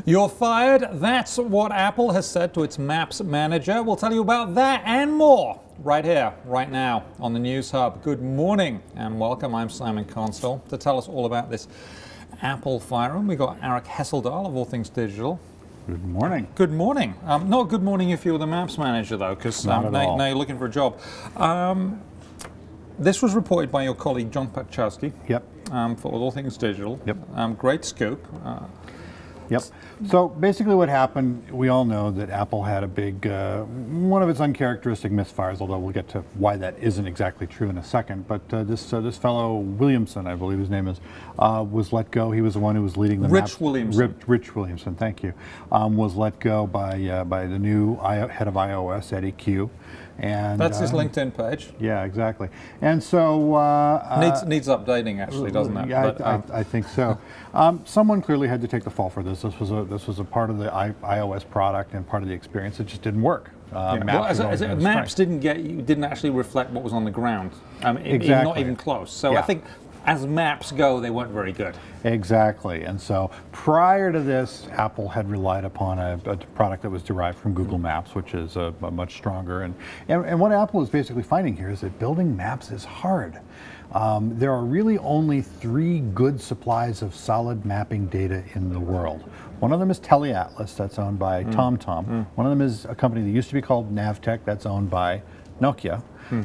You're fired. That's what Apple has said to its Maps manager. We'll tell you about that and more right here, right now on the News Hub. Good morning and welcome. I'm Simon Constall. To tell us all about this Apple firing, we've got Arik Hesseldahl of All Things Digital. Good morning. Good morning. Not good morning if you're the Maps manager though, because now you're looking for a job. This was reported by your colleague John Pachowski. Yep. For All Things Digital. Yep. Great scoop. Yep. So basically what happened, we all know that Apple had a big, one of its uncharacteristic misfires, although we'll get to why that isn't exactly true in a second. But this fellow Williamson, I believe his name is, was let go. He was the one who was leading the Rich Williamson. Rich Williamson, thank you. Was let go by the new head of iOS, Eddie Q. And that's his LinkedIn page. Yeah, exactly. And so needs updating, actually, doesn't it? Yeah, I think so. Someone clearly had to take the fall for this. This was a part of the iOS product and part of the experience. It just didn't work. Maps didn't actually reflect what was on the ground. Exactly. Not even close. So yeah. I think, as maps go, they weren't very good. Exactly, and so prior to this, Apple had relied upon a product that was derived from Google Maps, which is a much stronger. And what Apple is basically finding here is that building maps is hard. There are really only 3 good supplies of solid mapping data in the world. One of them is TeleAtlas, that's owned by TomTom. One of them is a company that used to be called Navtech, that's owned by Nokia,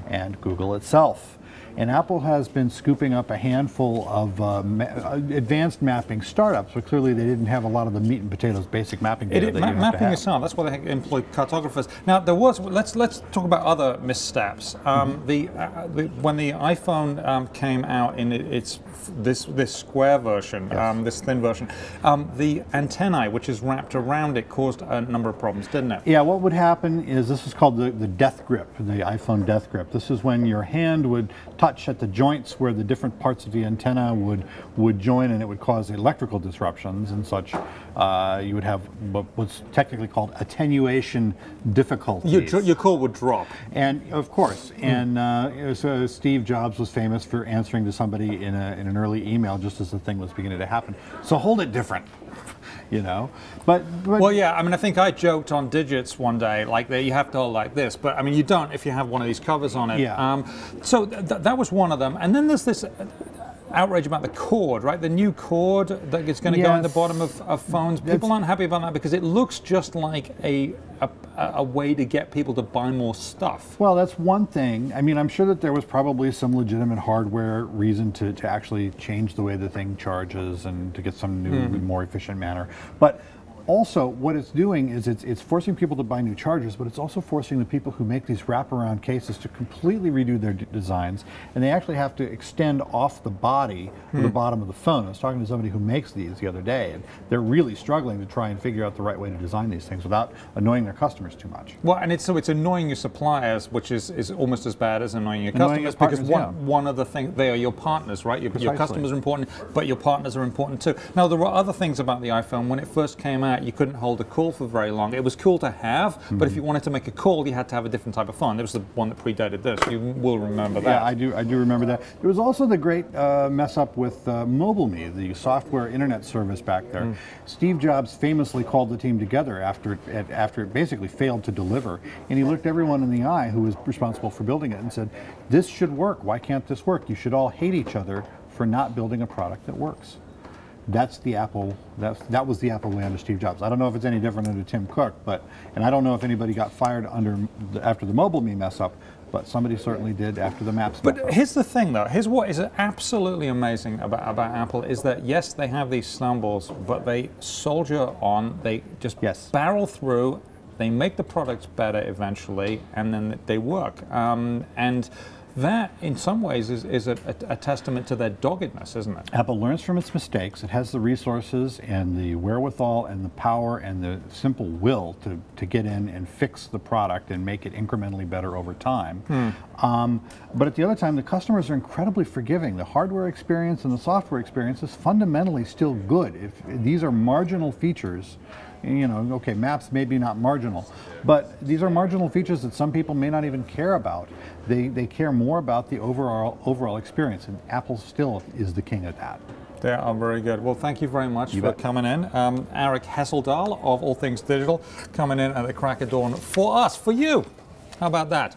and Google itself. And Apple has been scooping up a handful of advanced mapping startups, but clearly they didn't have a lot of the meat and potatoes basic mapping data that you have to have. Mapping is hard. That's why they employ cartographers. Now there was. Let's talk about other missteps. When the iPhone came out in this square version, yes. This thin version, the antennae which is wrapped around it caused a number of problems, didn't it? Yeah. What would happen is this is called the death grip, the iPhone death grip. This is when your hand would touch at the joints where the different parts of the antenna would join, and it would cause electrical disruptions and such. You would have what's technically called attenuation difficulties. Your call would drop. And of course, and so Steve Jobs was famous for answering to somebody in an early email just as the thing was beginning to happen. So hold it different. You know, but well, yeah. I mean, I think I joked on Digits one day, like you have to hold like this, but I mean, you don't if you have one of these covers on it. Yeah. So that was one of them, and then there's this outrage about the cord, right? The new cord that is going to go in the bottom of phones. People aren't happy about that because it looks just like a way to get people to buy more stuff. Well, that's one thing. I mean, I'm sure that there was probably some legitimate hardware reason to actually change the way the thing charges and to get some new, more efficient manner. But also, what it's doing is it's forcing people to buy new chargers, but it's also forcing the people who make these wraparound cases to completely redo their designs, and they actually have to extend off the body or the bottom of the phone. I was talking to somebody who makes these the other day, and they're really struggling to try and figure out the right way to design these things without annoying their customers too much. Well, and it's annoying your suppliers, which is almost as bad as annoying your customers, because one of the things, they are your partners, right? Your customers are important, but your partners are important too. Now, there were other things about the iPhone. When it first came out, you couldn't hold a call for very long. It was cool to have, but if you wanted to make a call, you had to have a different type of phone. There was the one that predated this. You will remember that. Yeah, I do remember that. There was also the great mess up with MobileMe, the software internet service back there. Steve Jobs famously called the team together after it basically failed to deliver, and he looked everyone in the eye who was responsible for building it and said, "This should work. Why can't this work? You should all hate each other for not building a product that works." That's the Apple. That was the Apple way under Steve Jobs. I don't know if it's any different under Tim Cook, and I don't know if anybody got fired after the MobileMe mess up, but somebody certainly did after the Maps. But here's the thing, though. Here's what is absolutely amazing about Apple is that yes, they have these stumbles, but they soldier on. They just barrel through. They make the products better eventually, and then they work. And that, in some ways, is a testament to their doggedness, isn't it? Apple learns from its mistakes. It has the resources and the wherewithal and the power and the simple will to get in and fix the product and make it incrementally better over time. But at the other time, the customers are incredibly forgiving. The hardware experience and the software experience is fundamentally still good. If these are marginal features, you know, okay, Maps maybe not marginal, but these are marginal features that some people may not even care about. They care more about the overall experience, and Apple still is the king of that. They are very good. Well, thank you very much for coming in. Arik Hesseldahl of All Things Digital coming in at the crack of dawn for us, for you. How about that?